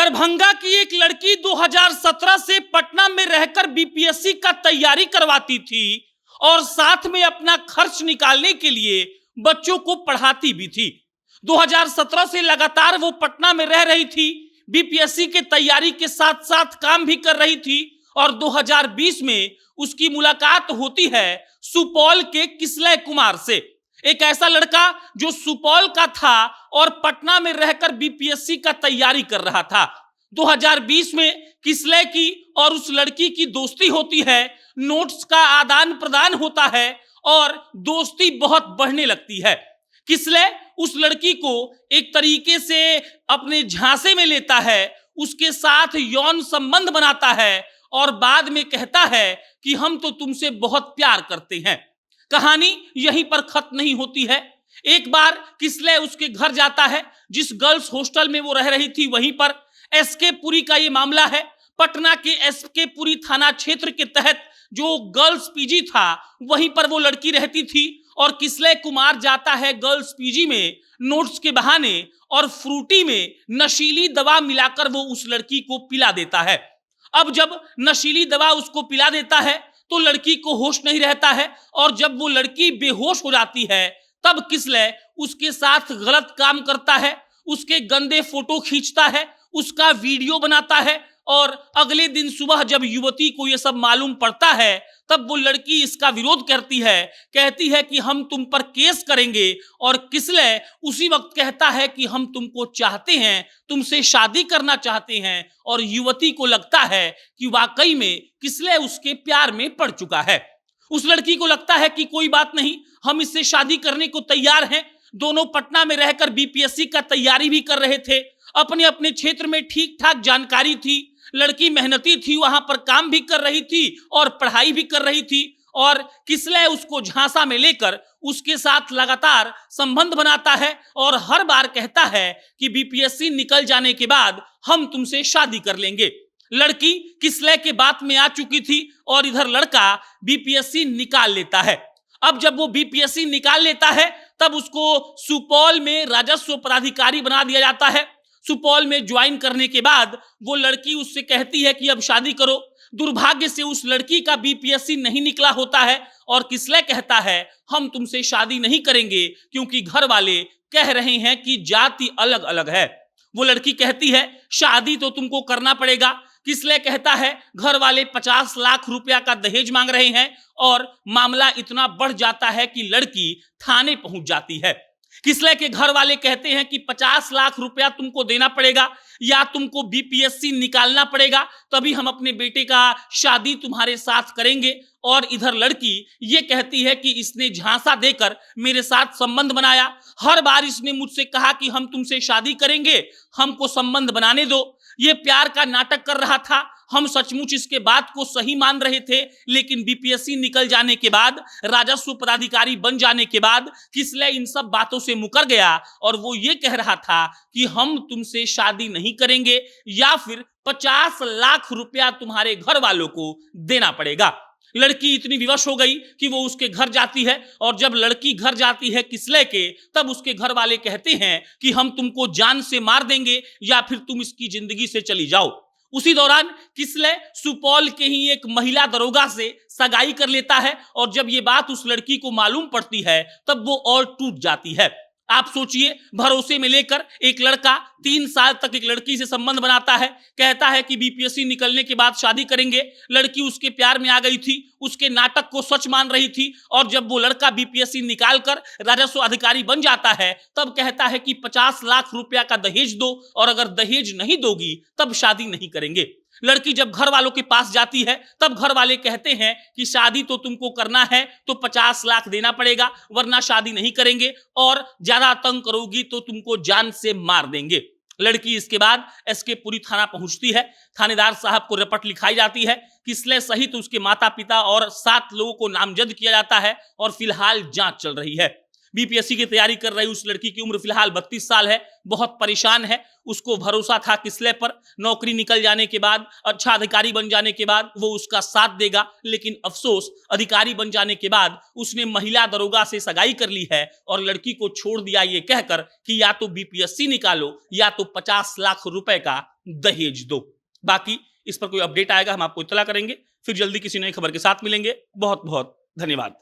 दरभंगा की एक लड़की 2017 से पटना में रहकर बीपीएससी का तैयारी करवाती थी और साथ में अपना खर्च निकालने के लिए बच्चों को पढ़ाती भी थी। 2017 से लगातार वो पटना में रह रही थी, बीपीएससी के तैयारी के साथ साथ काम भी कर रही थी और 2020 में उसकी मुलाकात होती है सुपौल के किसलय कुमार से। एक ऐसा लड़का जो सुपौल का था और पटना में रहकर बीपीएससी का तैयारी कर रहा था। 2020 में किसलय की और उस लड़की की दोस्ती होती है, नोट्स का आदान प्रदान होता है और दोस्ती बहुत बढ़ने लगती है। किसलय उस लड़की को एक तरीके से अपने झांसे में लेता है, उसके साथ यौन संबंध बनाता है और बाद में कहता है कि हम तो तुमसे बहुत प्यार करते हैं। कहानी यहीं पर खत्म नहीं होती है। एक बार किसलय उसके घर जाता है, जिस गर्ल्स हॉस्टल में वो रह रही थी वहीं पर। एसके पुरी का ये मामला है। पटना के एसके पुरी थाना क्षेत्र के तहत जो गर्ल्स पीजी था वहीं पर वो लड़की रहती थी और किसलय कुमार जाता है गर्ल्स पीजी में नोट्स के बहाने और फ्रूटी में नशीली दवा मिलाकर वो उस लड़की को पिला देता है। अब जब नशीली दवा उसको पिला देता है तो लड़की को होश नहीं रहता है और जब वो लड़की बेहोश हो जाती है तब किसलय उसके साथ गलत काम करता है, उसके गंदे फोटो खींचता है, उसका वीडियो बनाता है और अगले दिन सुबह जब युवती को यह सब मालूम पड़ता है तब वो लड़की इसका विरोध करती है, कहती है कि हम तुम पर केस करेंगे और किसलय उसी वक्त कहता है कि हम तुमको चाहते हैं, तुमसे शादी करना चाहते हैं और युवती को लगता है कि वाकई में किसलय उसके प्यार में पड़ चुका है। उस लड़की को लगता है कि कोई बात नहीं, हम इससे शादी करने को तैयार हैं। दोनों पटना में रहकर बीपीएससी का तैयारी भी कर रहे थे, अपने अपने क्षेत्र में ठीक ठाक जानकारी थी, लड़की मेहनती थी, वहां पर काम भी कर रही थी और पढ़ाई भी कर रही थी और किसलय उसको झांसा में लेकर उसके साथ लगातार संबंध बनाता है और हर बार कहता है कि बीपीएससी निकल जाने के बाद हम तुमसे शादी कर लेंगे। लड़की किसलय के बात में आ चुकी थी और इधर लड़का बीपीएससी निकाल लेता है। अब जब वो बीपीएससी निकाल लेता है तब उसको सुपौल में राजस्व पदाधिकारी बना दिया जाता है। सुपौल में ज्वाइन करने के बाद वो लड़की उससे कहती है कि अब शादी करो। दुर्भाग्य से उस लड़की का बीपीएससी नहीं निकला होता है और किसलय कहता है हम तुमसे शादी नहीं करेंगे क्योंकि घर वाले कह रहे हैं कि जाति अलग अलग है। वो लड़की कहती है शादी तो तुमको करना पड़ेगा। किसलय कहता है घर वाले 50 लाख रुपया का दहेज मांग रहे हैं और मामला इतना बढ़ जाता है कि लड़की थाने पहुंच जाती है। किसलय के घर वाले कहते हैं कि 50 लाख रुपया तुमको देना पड़ेगा या तुमको बीपीएससी निकालना पड़ेगा, तभी हम अपने बेटे का शादी तुम्हारे साथ करेंगे। और इधर लड़की ये कहती है कि इसने झांसा देकर मेरे साथ संबंध बनाया, हर बार इसने मुझसे कहा कि हम तुमसे शादी करेंगे, हमको संबंध बनाने दो। ये प्यार का नाटक कर रहा था, हम सचमुच इसके बात को सही मान रहे थे, लेकिन बीपीएससी निकल जाने के बाद, राजस्व पदाधिकारी बन जाने के बाद किसलय इन सब बातों से मुकर गया और वो ये कह रहा था कि हम तुमसे शादी नहीं करेंगे या फिर 50 लाख रुपया तुम्हारे घर वालों को देना पड़ेगा। लड़की इतनी विवश हो गई कि वो उसके घर जाती है और जब लड़की घर जाती है किसलय के, तब उसके घर वाले कहते हैं कि हम तुमको जान से मार देंगे या फिर तुम इसकी जिंदगी से चली जाओ। उसी दौरान किसलय सुपौल के ही एक महिला दरोगा से सगाई कर लेता है और जब ये बात उस लड़की को मालूम पड़ती है तब वो और टूट जाती है। आप सोचिए, भरोसे में लेकर एक लड़का 3 साल तक एक लड़की से संबंध बनाता है, कहता है कि बीपीएससी निकलने के बाद शादी करेंगे। लड़की उसके प्यार में आ गई थी, उसके नाटक को सच मान रही थी और जब वो लड़का बीपीएससी निकालकर राजस्व अधिकारी बन जाता है तब कहता है कि 50 लाख रुपया का दहेज दो और अगर दहेज नहीं दोगी तब शादी नहीं करेंगे। लड़की जब घर वालों के पास जाती है तब घर वाले कहते हैं कि शादी तो तुमको करना है तो 50 लाख देना पड़ेगा वरना शादी नहीं करेंगे और ज्यादा तंग करोगी तो तुमको जान से मार देंगे। लड़की इसके बाद एसके पुरी थाना पहुंचती है, थानेदार साहब को रिपोर्ट लिखाई जाती है, किसलय सहित उसके माता पिता और 7 लोगों को नामजद किया जाता है और फिलहाल जांच चल रही है। बीपीएससी की तैयारी कर रही उस लड़की की उम्र फिलहाल 32 साल है, बहुत परेशान है। उसको भरोसा था किसले पर, नौकरी निकल जाने के बाद, अच्छा अधिकारी बन जाने के बाद वो उसका साथ देगा, लेकिन अफसोस अधिकारी बन जाने के बाद उसने महिला दरोगा से सगाई कर ली है और लड़की को छोड़ दिया ये कहकर कि या तो बीपीएससी निकालो या तो 50 लाख रुपए का दहेज दो। बाकी इस पर कोई अपडेट आएगा हम आपको इत्तला करेंगे। फिर जल्दी किसी नई खबर के साथ मिलेंगे। बहुत बहुत धन्यवाद।